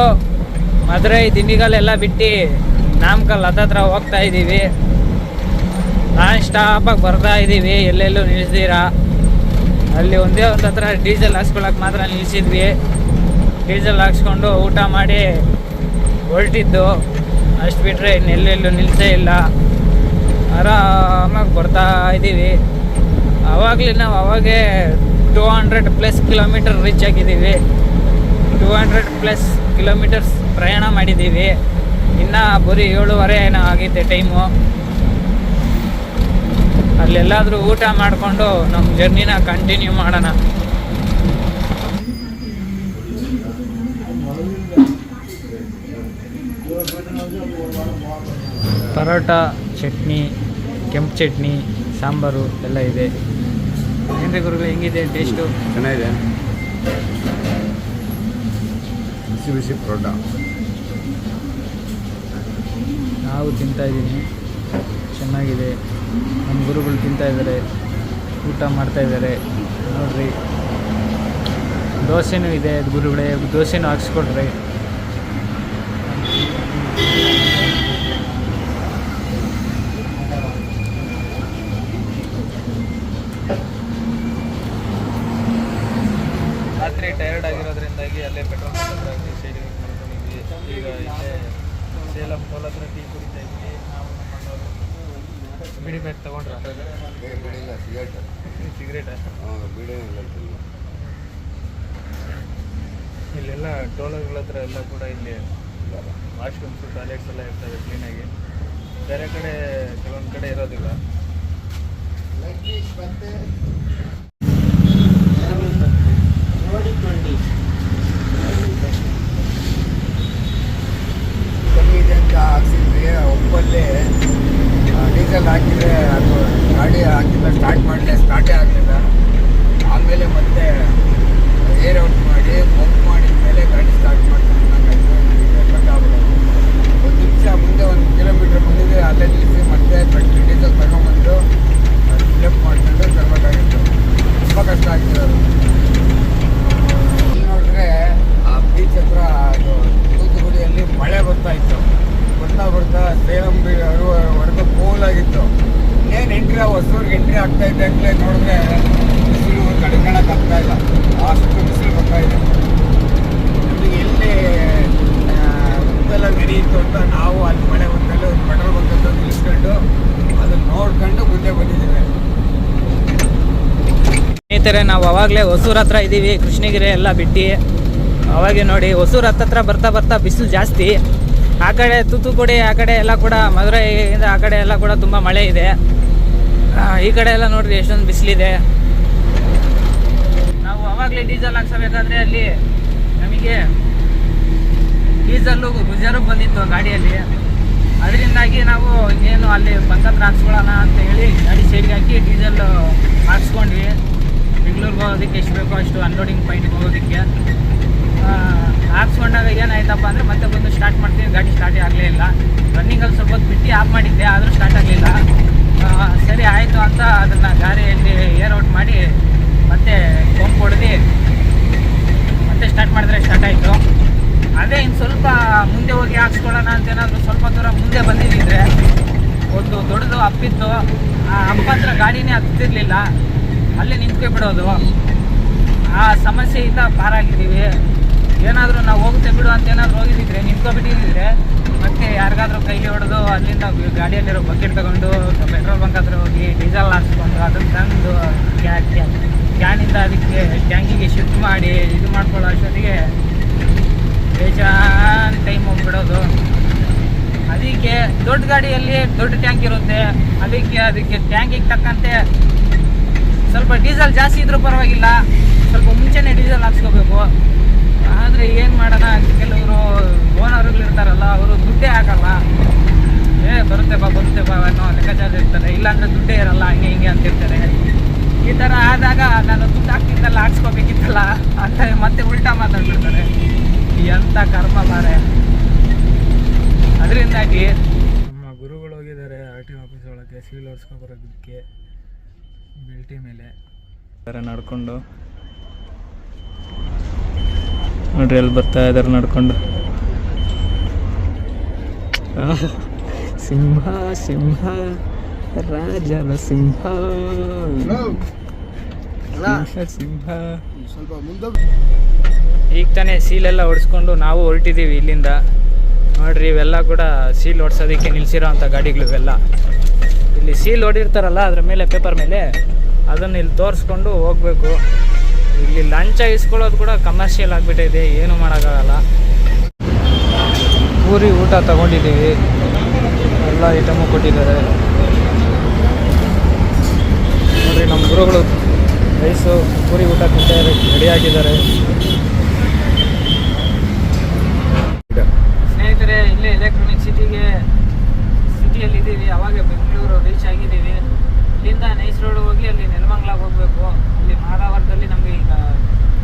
ದಿಂಡಿಗಲ್ ಎಲ್ಲ ಬಿಟ್ಟು ನಾಮಕಲ್ ಹತ್ತತ್ರ ಹೋಗ್ತಾ ಇದ್ದೀವಿ. ನಾನ್ ಸ್ಟಾಪಾಗಿ ಬರ್ತಾ ಇದ್ದೀವಿ, ಎಲ್ಲೆಲ್ಲೂ ನಿಲ್ಲಿಸ್ತೀರಾ. ಅಲ್ಲಿ ಒಂದೇ ಒಂದು ಹತ್ರ ಡೀಸೆಲ್ ಹಾಕ್ಸ್ಕೊಳಕ್ಕೆ ಮಾತ್ರ ನಿಲ್ಲಿಸಿದ್ವಿ. ಡೀಸೆಲ್ ಹಾಕ್ಸ್ಕೊಂಡು ಊಟ ಮಾಡಿ ಹೊರಟಿದ್ದು. ಅಷ್ಟು ಬಿಟ್ಟರೆ ಇನ್ನೆಲ್ಲೆಲ್ಲೂ ನಿಲ್ಲಿಸೇ ಇಲ್ಲ. ಆರಾಮಾಗಿ ಬರ್ತಾ ಇದ್ದೀವಿ. ಅವಾಗೇ 200+ ಕಿಲೋಮೀಟರ್ ರೀಚ್ ಆಗಿದ್ದೀವಿ. 200+ ಕಿಲೋಮೀಟರ್ಸ್ ಪ್ರಯಾಣ ಮಾಡಿದ್ದೀವಿ. ಇನ್ನು ಬರೀ 7:30 ಏನೋ ಆಗೈತೆ ಟೈಮು. ಅಲ್ಲೆಲ್ಲಾದರೂ ಊಟ ಮಾಡಿಕೊಂಡು ನಮ್ಮ ಜರ್ನಿನ ಕಂಟಿನ್ಯೂ ಮಾಡೋಣ. ಪರೋಟ, ಚಟ್ನಿ, ಕೆಂಪು ಚಟ್ನಿ, ಸಾಂಬಾರು ಎಲ್ಲ ಇದೆ. ಏನ್ರಿ ಗುರುಗಳು, ಹೆಂಗಿದೆ ಟೇಸ್ಟು? ಚೆನ್ನಾಗಿದೆ. ಬಿಸಿ ಬಿಸಿ ಪರೋಟ ನಾವು ತಿಂತಾಯಿದ್ದೀನಿ, ಚೆನ್ನಾಗಿದೆ. ನಮ್ಮ ಗುರುಗಳು ತಿಂತಾಯಿದ್ದಾರೆ, ಊಟ ಮಾಡ್ತಾಯಿದ್ದಾರೆ ನೋಡ್ರಿ. ದೋಸೆನೂ ಇದೆ ಗುರುಗಳೇ, ದೋಸೆನೂ ಹಾಕ್ಸ್ಕೊಡ್ರಿ. ರಾತ್ರಿ ಟಯರ್ಡ್ ಆಗಿರೋದ್ರಿಂದಾಗಿ ಅಲ್ಲೇ ಪೆಟ್ರೋಲ್ ಬಂಕ್ ಸೈಡಿಗೆ ಮಾಡ್ಕೊಂಡಿದ್ವಿ. ಈಗ ಇಲ್ಲೇ ಸೇಲಂ ಟೋಲ್ ಹತ್ರ ಟೀ ಕುಡಿತಾ ಇದ್ವಿ. ನಾವು ನಮ್ಮ ಅಣ್ಣವರು ಬಿಡಿ ಬ್ಯಾಗ್ ತೊಗೊಂಡ್ರ ಸಿಗರೇಟ ಇಲ್ಲೆಲ್ಲ ಟೋಲಗಳ ಹತ್ರ ಎಲ್ಲ ಕೂಡ ಇಲ್ಲಿ ವಾಶ್ರೂಮ್ಸು, ಟಾಯ್ಲೆಟ್ಸ್ ಎಲ್ಲ ಇರ್ತವೆ ಕ್ಲೀನಾಗಿ. ಬೇರೆ ಕಡೆ ಕೆಲವೊಂದು ಕಡೆ ಇರೋದಿಲ್ಲ. ಕಮ್ಮಿ ಇದೆ ಅಂತ ಹಾಕ್ಸಿದ್ವಿ. ಒಪ್ಪಲ್ಲಿ ಡೀಸೆಲ್ ಹಾಕಿದರೆ ಅದು ಗಾಡಿ ಹಾಕಿದ್ರೆ ಸ್ಟಾರ್ಟೇ ಆಗಲಿಲ್ಲ. ಆಮೇಲೆ ಮತ್ತೆ ಏರ್ ಔಟ್ ಮಾಡಿ ಪಂಪ್ ಮಾಡಿದ ಮೇಲೆ ಗಾಡಿ ಸ್ಟಾರ್ಟ್ ಮಾಡ್ಕೊಂಡು ಒಂದು ನಿಮಿಷ ಮುಂದೆ 1 ಕಿಲೋಮೀಟ್ರ್ ಬಂದಿದೆ, ಅಲ್ಲೇ ನಿಲ್ಲಿಸಿ ಮತ್ತೆ ಡೀಸೆಲ್ ತಗೊಂಬಂದು ಫಿಲಪ್ ಮಾಡ್ಕೊಂಡು ತರಬೇಕಾಗಿತ್ತು. ತುಂಬ ಕಷ್ಟ ಆಗ್ತಿರೋದು. ಇಲ್ಲಿ ನೋಡಿದ್ರೆ ಆ ಬೀಚ್ ಹತ್ರ ಅದು ತೂತುಕುಡಿಯಲ್ಲಿ ಮಳೆ ಬರ್ತಾ ಇತ್ತು. ಬರ್ತಾ ಸೇಲಂವರೆಗೂ ಕೂಲಾಗಿತ್ತು. ಇನ್ನೇನು ಹೊಸೂರಿಗೆ ಎಂಟ್ರಿ ಆಗ್ತಾ ಇದ್ದಂಗೆ ನೋಡಿದ್ರೆ ಬಿಸಿಲು ತಡ್ಕೊಳಕ್ಕೆ ಆಗ್ತಾ ಇಲ್ಲ, ಅಷ್ಟು ಬಿಸಿಲು ಬರ್ತಾ ಇದೆ. ನಮಗೆ ಎಲ್ಲಿ ಉಪ್ಪೆಲ್ಲ ನಡೆಯಿತು ಅಂತ ನಾವು ಅಲ್ಲಿ ಮಳೆ ಬಂದಲ್ಲಿ ಒಂದು ಪೆಟ್ರೋಲ್ ಬಂಕ್ ಅಂತ ನಿಲ್ಲಿಸ್ಕೊಂಡು ಅದನ್ನು ನೋಡ್ಕೊಂಡು ಮುಂದೆ ಬಂದಿದ್ದೀವಿ. ಸ್ನೇಹಿತರೆ, ನಾವು ಅವಾಗಲೇ ಹೊಸೂರು ಹತ್ರ ಇದ್ದೀವಿ, ಕೃಷ್ಣಗಿರಿ ಎಲ್ಲ ಬಿಟ್ಟು. ಅವಾಗೆ ನೋಡಿ, ಹೊಸೂರು ಹತ್ತತ್ರ ಬರ್ತಾ ಬಿಸಿಲು ಜಾಸ್ತಿ. ಆ ಕಡೆ ತೂತುಕುಡಿ, ಆ ಕಡೆ ಎಲ್ಲ ಕೂಡ ಮಧುರೈಯಿಂದ ಆ ಕಡೆ ಎಲ್ಲ ಕೂಡ ತುಂಬ ಮಳೆ ಇದೆ. ಈ ಕಡೆ ಎಲ್ಲ ನೋಡ್ರಿ ಎಷ್ಟೊಂದು ಬಿಸಿಲಿದೆ. ನಾವು ಅವಾಗಲೇ ಡೀಸೆಲ್ ಹಾಕ್ಸಬೇಕಾದ್ರೆ ಅಲ್ಲಿ ನಮಗೆ ಡೀಸೆಲ್ಲು ರಿಸರ್ವ್ ಬಂದಿತ್ತು ಗಾಡಿಯಲ್ಲಿ. ಅದರಿಂದಾಗಿ ನಾವು ಇನ್ನೇನು ಅಲ್ಲಿ ಬಂಕತ್ರ ಹಾಕ್ಸ್ಕೊಳ್ಳೋಣ ಅಂತ ಹೇಳಿ ಗಾಡಿ ಸೈಡ್ಗೆ ಹಾಕಿ ಡೀಸೆಲ್ ಹಾಕ್ಸ್ಕೊಂಡ್ವಿ. ಬೆಂಗಳೂರಿಗೆ ಹೋಗೋದಕ್ಕೆ ಎಷ್ಟು ಬೇಕೋ ಅಷ್ಟು ಅನ್ಲೋಡಿಂಗ್ ಪಾಯಿಂಟ್ಗೆ ಹೋಗೋದಕ್ಕೆ ಹಾಕ್ಸ್ಕೊಂಡಾಗ ಏನಾಯ್ತಪ್ಪ ಅಂದರೆ ಮತ್ತೆ ಬಂದು ಸ್ಟಾರ್ಟ್ ಮಾಡ್ತೀವಿ, ಗಾಡಿ ಸ್ಟಾರ್ಟೇ ಆಗಲೇ ಇಲ್ಲ. ರನ್ನಿಂಗಲ್ಲಿ ಸ್ವಲ್ಪ ಹೊತ್ತು ಬಿಟ್ಟು ಆಫ್ ಮಾಡಿದ್ದೆ, ಆದರೂ ಸ್ಟಾರ್ಟ್ ಆಗಲಿಲ್ಲ. ಸರಿ ಆಯಿತು ಅಂತ ಅದನ್ನು ಗಾಡಿಯಲ್ಲಿ ಏರ್ ಔಟ್ ಮಾಡಿ ಮತ್ತೆ ಪಂಪ್ ಹೊಡೆದು ಮತ್ತೆ ಸ್ಟಾರ್ಟ್ ಮಾಡಿದ್ರೆ ಸ್ಟಾರ್ಟ್ ಆಯಿತು. ಅದೇ ಇನ್ನು ಸ್ವಲ್ಪ ಮುಂದೆ ಹೋಗಿ ಹಾಕ್ಸ್ಕೊಳ್ಳೋಣ ಅಂತ ಏನಾದರೂ ಸ್ವಲ್ಪ ದೂರ ಮುಂದೆ ಬಂದಿದ್ದಿದ್ರೆ ಒಂದು ದೊಡ್ಡದು ಅಪ್ಪಿತ್ತು. ಆ ಅಪ್ಪ ಹತ್ರ ಗಾಡಿನೇ ಹತ್ತಿರಲಿಲ್ಲ, ಅಲ್ಲೇ ನಿಂತ್ಕೊಬಿಡೋದು. ಆ ಸಮಸ್ಯೆಯಿಂದ ಪಾರಾಗಿದ್ದೀವಿ. ಏನಾದರೂ ನಾವು ಹೋಗುತ್ತೆ ಬಿಡು ಅಂತ ಏನಾದರೂ ಹೋಗಿದ್ದಿದ್ರೆ, ನಿಂತ್ಕೊಬಿಟ್ಟಿದ್ದಿದ್ರೆ ಮತ್ತೆ ಯಾರಿಗಾದ್ರೂ ಕೈಗೆ ಹೊಡೆದು ಅಲ್ಲಿಂದ ಗಾಡಿಯಲ್ಲಿರೋ ಬಕೆಟ್ ತಗೊಂಡು ಪೆಟ್ರೋಲ್ ಬಂಕ್ ಹತ್ರ ಹೋಗಿ ಡೀಸೆಲ್ ಹಾಕ್ಸ್ಕೊಂಡು ಅದನ್ನು ತಂದು ಕ್ಯಾನಿಂದ ಅದಕ್ಕೆ ಟ್ಯಾಂಕಿಗೆ ಶಿಫ್ಟ್ ಮಾಡಿ ಇದು ಮಾಡ್ಕೊಳ್ಳೋ ಅಷ್ಟೊತ್ತಿಗೆ ಬೇಜಾನ್ ಟೈಮ್ ಹೋಗ್ಬಿಡೋದು. ಅದಕ್ಕೆ ದೊಡ್ಡ ಗಾಡಿಯಲ್ಲಿ ದೊಡ್ಡ ಟ್ಯಾಂಕ್ ಇರುತ್ತೆ, ಅದಕ್ಕೆ ಟ್ಯಾಂಕಿಗೆ ತಕ್ಕಂತೆ ಸ್ವಲ್ಪ ಡೀಸೆಲ್ ಜಾಸ್ತಿ ಇದ್ರೂ ಪರವಾಗಿಲ್ಲ, ಸ್ವಲ್ಪ ಮುಂಚೆನೇ ಡೀಸೆಲ್ ಹಾಕ್ಸ್ಕೋಬೇಕು. ಆದರೆ ಏನು ಮಾಡೋಣ, ಕೆಲವರು ಓನರ್ಗಳಿರ್ತಾರಲ್ಲ, ಅವರು ದುಡ್ಡೇ ಹಾಕಲ್ಲ. ಬರುತ್ತೆ ಬಾ ಅನ್ನೋ ಲೆಕ್ಕಾಚಾರ ಇರ್ತಾರೆ, ಇಲ್ಲಾಂದರೆ ದುಡ್ಡೇ ಇರಲ್ಲ, ಹಿಂಗೆ ಅಂತಿರ್ತಾರೆ. ಈ ಥರ ಆದಾಗ ನಾನು ದುಡ್ಡು ಹಾಕ್ತಿದ್ದಲ್ಲ, ಹಾಕ್ಸ್ಕೋಬೇಕಿತ್ತಲ್ಲ ಅಂತ ಮತ್ತೆ ಉಲ್ಟಾ ಮಾತಾಡ್ಬಿಡ್ತಾರೆ. ಎಂಥ ಕರ್ಮ ಬಾರೆ. ಅದರಿಂದಾಗಿ ನಮ್ಮ ಗುರುಗಳು ಹೋಗಿದ್ದಾರೆ RTO ಆಫೀಸ್ ಒಳಗೆ ಸೀಲ್ ಹೊಡ್ಸ್ಕೊಂಬರೋದಕ್ಕೆ ಬೆಲ್ಟಿ ಮೇಲೆ ನಡ್ಕೊಂಡು. ನೋಡ್ರಿ ಅಲ್ಲಿ ಬರ್ತಾ ಇದ್ದಾರೆ ನಡ್ಕೊಂಡು. ಸಿಂಹ ರಾಜನ ಸಿಂಹ ಸ್ವಲ್ಪ ಮುಂದೆ. ಈಗ ತಾನೇ ಸೀಲೆಲ್ಲ ಹೊಡ್ಸ್ಕೊಂಡು ನಾವು ಹೊರಟಿದ್ದೀವಿ ಇಲ್ಲಿಂದ. ನೋಡ್ರಿ ಇವೆಲ್ಲ ಕೂಡ ಸೀಲ್ ಹೊಡ್ಸೋದಕ್ಕೆ ನಿಲ್ಸಿರೋ ಅಂಥ ಗಾಡಿಗಳು ಇವೆಲ್ಲ. ಇಲ್ಲಿ ಸೀಲ್ ಹೊಡಿರ್ತಾರಲ್ಲ ಅದ್ರ ಮೇಲೆ, ಪೇಪರ್ ಮೇಲೆ, ಅದನ್ನು ಇಲ್ಲಿ ತೋರಿಸ್ಕೊಂಡು ಹೋಗಬೇಕು. ಇಲ್ಲಿ ಲಂಚ ಇಸ್ಕೊಳ್ಳೋದು ಕೂಡ ಕಮರ್ಷಿಯಲ್ ಆಗಿಬಿಟ್ಟಿದೆ, ಏನು ಮಾಡೋಕ್ಕಾಗಲ್ಲ. ಪೂರಿ ಊಟ ತಗೊಂಡಿದ್ದೀವಿ, ಎಲ್ಲ ಐಟಮು ಕೊಟ್ಟಿದ್ದಾರೆ. ನೋಡಿರಿ ನಮ್ಮ ಗುರುಗಳು ರೈಸು ಪೂರಿ ಊಟ ತಿಂತಾರೆ, ರೆಡಿಯಾಗಿದ್ದಾರೆ. ಸ್ನೇಹಿತರೆ, ಇಲ್ಲೇ ಎಲೆಕ್ಟ್ರಾನಿಕ್ ಸಿಟಿ ಸಿಟಿಯಲ್ಲಿ ಇದ್ದೀವಿ. ಅವಾಗ ಬೆಂಗಳೂರು ರೀಚ್ ಆಗಿದ್ದೀವಿ. ಇಲ್ಲಿಂದ ನೈಸ್ ರೋಡ್ ಹೋಗಿ ಅಲ್ಲಿ ನೆಲಮಂಗ್ಲಾಗ ಹೋಗಬೇಕು. ಅಲ್ಲಿ ಮಾದಾವರದಲ್ಲಿ ನಮಗೆ ಈಗ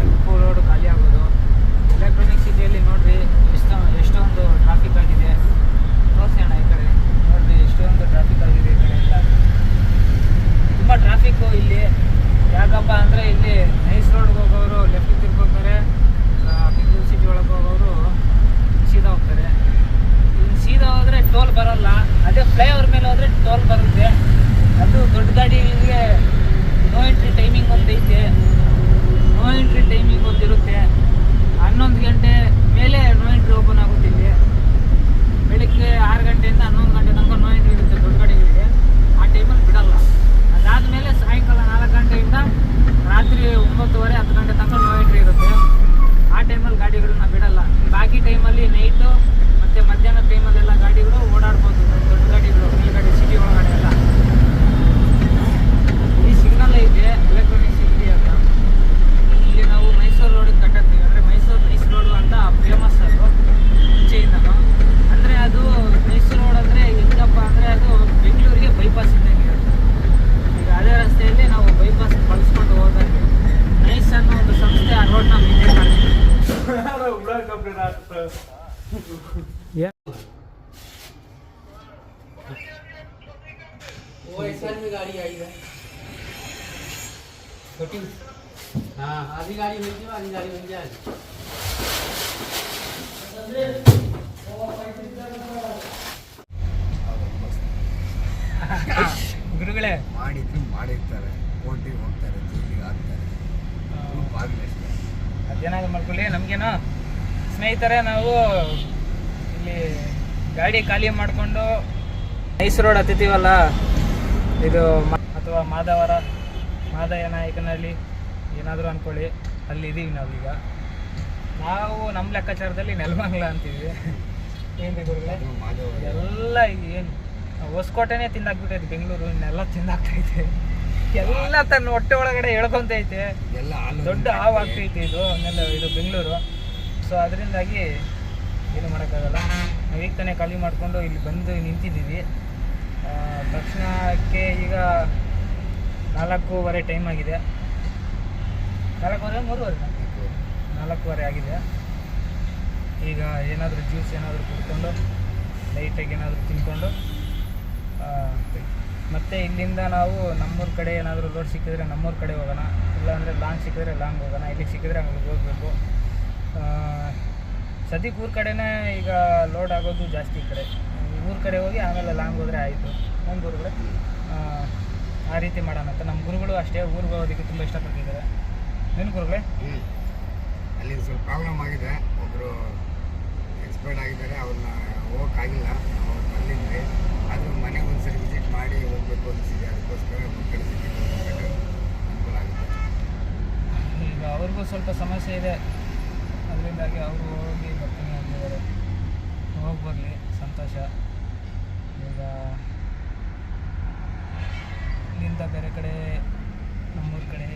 ಉಪ್ಪು ರೋಡ್ ಖಾಲಿ ಆಗೋದು. ಎಲೆಕ್ಟ್ರಾನಿಕ್ ಸಿಟಿಯಲ್ಲಿ ನೋಡ್ರಿ ಎಷ್ಟೊಂದು ಟ್ರಾಫಿಕ್ ಆಗಿದೆ. ತೋರಿಸೋಣ ಈ ಕಡೆ ನೋಡ್ರಿ ಎಷ್ಟೊಂದು ಟ್ರಾಫಿಕ್ ಆಗಿದೆ. ಈ ಕಡೆ ಎಲ್ಲ ತುಂಬ ಟ್ರಾಫಿಕ್ಕು ಇಲ್ಲಿ. ಯಾಕಪ್ಪ ಅಂದರೆ ಇಲ್ಲಿ ನೈಸ್ ರೋಡ್ಗೆ ಹೋಗೋರು ಲೆಫ್ಟ್ ತಿರ್ಕೋತಾರೆ, ಬೆಂಗಳೂರು ಸಿಟಿ ಒಳಗೆ ಹೋಗೋರು ಸೀದಾ ಹೋಗ್ತಾರೆ. ಇನ್ನು ಸೀದಾ ಹೋದರೆ ಟೋಲ್ ಬರೋಲ್ಲ. ಅದೇ ಫ್ಲೈಓವರ್ ಮೇಲೆ ಹೋದರೆ ಟೋಲ್ ಬರುತ್ತೆ. ಅದು ದೊಡ್ಡ ಗಾಡಿಗಳಿಗೆ ನೋ ಎಂಟ್ರಿ ಟೈಮಿಂಗ್ ಒಂದು ಐತೆ. ನೋ ಎಂಟ್ರಿ ಟೈಮಿಂಗ್ ಒಂದು ಇರುತ್ತೆ. 11 ಗಂಟೆ ಮೇಲೆ ನೋ ಎಂಟ್ರಿ ಓಪನ್ ಆಗುತ್ತೆ ಇಲ್ಲಿ. ಬೆಳಿಗ್ಗೆ 6 ಗಂಟೆಯಿಂದ 11 ಗಂಟೆ ತನಕ ನೋ ಎಂಟ್ರಿ ಇರುತ್ತೆ ದೊಡ್ಡ ಗಾಡಿಗಳಿಗೆ. ಆ ಟೈಮಲ್ಲಿ ಬಿಡಲ್ಲ. ಅದಾದಮೇಲೆ ಸಾಯಂಕಾಲ 4 ಗಂಟೆಯಿಂದ ರಾತ್ರಿ 9:30 10 ಗಂಟೆ ತನಕ ನೋ ಎಂಟ್ರಿ ಇರುತ್ತೆ. ಆ ಟೈಮಲ್ಲಿ ಗಾಡಿಗಳನ್ನ ಬಿಡಲ್ಲ. ಬಾಕಿ ಟೈಮಲ್ಲಿ ನೈಟು ಮತ್ತು ಮಧ್ಯಾಹ್ನ ಟೈಮಲ್ಲೆಲ್ಲ ಗಾಡಿಗಳು ಓಡಾಡ್ಬೋದು. ದೊಡ್ಡ ಗಾಡಿಗಳು ಮೇಲ್ಗಡೆ ಸಿಟಿ ಒಳಗಡೆ ಎಲ್ಲ. ಇಲ್ಲಿ ಸಿಗ್ನಲ್ ಐತೆ ಎಲೆಕ್ಟ್ರಾನಿಕ್ ಸಿಟಿ ಅಂತ. ಇಲ್ಲಿ ನಾವು ಮೈಸೂರು ರೋಡಿಗೆ ಕಟ್ಟತ್ತೀವಿ. ಅಂದರೆ ಮೈಸೂರು ನೈಸ್ ರೋಡು ಅಂತ ಫೇಮಸ್ ಅದು ಮುಂಚೆಯಿಂದನು. ಅಂದರೆ ಅದು ನೈಸ್ ರೋಡ್ ಅಂದರೆ ಹೆಂಗಪ್ಪ ಅಂದರೆ ಅದು ಬೆಂಗಳೂರಿಗೆ ಬೈಪಾಸ್ ಇದ್ದಂಗೆ ಇರುತ್ತೆ. ಈಗ ಅದೇ ರಸ್ತೆಯಲ್ಲಿ ನಾವು ಬೈಪಾಸ್ ಬಳಸ್ಕೊಂಡು ಹೋದಾಗ ನೈಸ್ ಅನ್ನೋ ಒಂದು ಸಂಸ್ಥೆ ಆ ರೋಡ್ನ ಮೇಂಟೈನ್ ಮಾಡ್ತೀವಿ. वो एक्शन में गाड़ी आई है छोटी। हाँ आधी गाड़ी मिल जाए, आधी गाड़ी मिल जाए। ಗುರುಗಳೇ ಮಾಡಿರ್ತಾರೆ, ಕೋರ್ಟಿಗೆ ಹೋಗ್ತಾರೆ, ಜೈಲಿಗೆ ಹಾಕ್ತಾರೆ. ಆಗಲಷ್ಟೇ ಅದೇನಾದ್ರು ಮಾಡ್ಕೊಳ್ಳಿ. ನಮಗೇನೋ ಸ್ನೇಹಿತರೆ, ನಾವು ಇಲ್ಲಿ ಗಾಡಿ ಖಾಲಿ ಮಾಡಿಕೊಂಡು ನೈಸ್ ರೋಡ್ ಹತ್ತಿತೀವಲ್ಲ, ಇದು ಅಥವಾ ಮಾದಯ್ಯ ನಾಯಕನಹಳ್ಳಿ ಏನಾದರೂ ಅಂದ್ಕೊಳ್ಳಿ, ಅಲ್ಲಿ ಇದ್ದೀವಿ ನಾವೀಗ. ನಾವು ನಮ್ಮ ಲೆಕ್ಕಾಚಾರದಲ್ಲಿ ನೆಲಮಂಗ್ಲ ಅಂತೀವಿ. ಏನು ಗುರುಗಳೇ, ಎಲ್ಲ ಏನು ಹೊಸಕೋಟೆನೇ ತಿಂದಾಕ್ಬಿಟ್ಟೈತೆ ಬೆಂಗಳೂರು. ಇನ್ನೆಲ್ಲ ತಿಂದಾಕ್ತೈತೆ. ಎಲ್ಲ ತನ್ನ ಹೊಟ್ಟೆ ಒಳಗಡೆ ಎಳ್ಕೊಂತೈತೆ. ದೊಡ್ಡ ಹಾವು ಆಗ್ತೈತೆ ಇದು ಬೆಂಗಳೂರು. ಸೊ ಅದರಿಂದಾಗಿ ಏನು ಮಾಡೋಕ್ಕಾಗಲ್ಲ. ನಾವು ಈಗ ತಾನೇ ಖಾಲಿ ಮಾಡಿಕೊಂಡು ಇಲ್ಲಿ ಬಂದು ನಿಂತಿದ್ದೀವಿ. ದಕ್ಷಿಣಕ್ಕೆ ಈಗ 4:15 ಟೈಮ್ ಆಗಿದೆ. 4:15 ಆಗಿದೆ. ಈಗ ಏನಾದರೂ ಜ್ಯೂಸ್ ಏನಾದರೂ ಕುಡ್ಕೊಂಡು ಲೈಟಾಗಿ ಏನಾದರೂ ತಿನ್ಕೊಂಡು ಮತ್ತು ಇಲ್ಲಿಂದ ನಾವು ನಮ್ಮೂರ ಕಡೆ ಏನಾದರೂ ರೋಡ್ ಸಿಕ್ಕಿದ್ರೆ ನಮ್ಮೂರ ಕಡೆ ಹೋಗೋಣ. ಇಲ್ಲಾಂದರೆ ಲಾಂಗ್ ಸಿಕ್ಕಿದ್ರೆ ಲಾಂಗ್ ಹೋಗೋಣ. ಇಲ್ಲಿಗೆ ಸಿಕ್ಕಿದ್ರೆ ಅಲ್ಲಿಗೆ ಹೋಗಬೇಕು. ಸದ್ಯಕ್ಕೆ ಊರ ಕಡೆನೇ ಈಗ ಲೋಡ್ ಆಗೋದು ಜಾಸ್ತಿ. ಈ ಕಡೆ ಊರ ಕಡೆ ಹೋಗಿ ಆಮೇಲೆ ಲಾಂಗ್ ಹೋದರೆ ಆಯಿತು. ನಮ್ಮ ಗುರುಗಳೇ ಆ ರೀತಿ ಮಾಡೋಣ ಅಂತ. ನಮ್ಮ ಗುರುಗಳು ಅಷ್ಟೇ ಊರಿಗೆ ಹೋಗೋದಕ್ಕೆ ತುಂಬ ಇಷ್ಟಪಟ್ಟಿದ್ದಾರೆ. ಏನು ಗುರುಗಳೇ, ಅಲ್ಲಿ ಸ್ವಲ್ಪ ಪ್ರಾಬ್ಲಮ್ ಆಗಿದೆ. ಒಬ್ಬರು ಎಕ್ಸ್ಪರ್ಟ್ ಆಗಿದ್ದಾರೆ, ಅವ್ರನ್ನ ಹೋಗೋಕ್ಕಾಗಿಲ್ಲ. ನಾವು ಬಂದಿದ್ವಿ, ಆದರೂ ಮನೆಗೆ ಒಂದ್ಸರಿ ವಿಸಿಟ್ ಮಾಡಿ ಹೋಗ್ಬೇಕು ಅನಿಸಿದೆ. ಅದಕ್ಕೋಸ್ಕರ ಕಡೆ ಸಿಕ್ಕಿದ್ದು ಅನುಕೂಲ ಆಗುತ್ತೆ. ಈಗ ಅವ್ರಿಗೂ ಸ್ವಲ್ಪ ಸಮಸ್ಯೆ ಇದೆ. ಅದರಿಂದಾಗಿ ಅವರು ಹೋಗಿ ಬರ್ತೀನಿ ಅಂತಿದ್ದಾರೆ. ಹೋಗಿ ಬರಲಿ, ಸಂತೋಷ. ಈಗ ಇಲ್ಲಿಂದ ಬೇರೆ ಕಡೆ ನಮ್ಮೂರ ಕಡೆ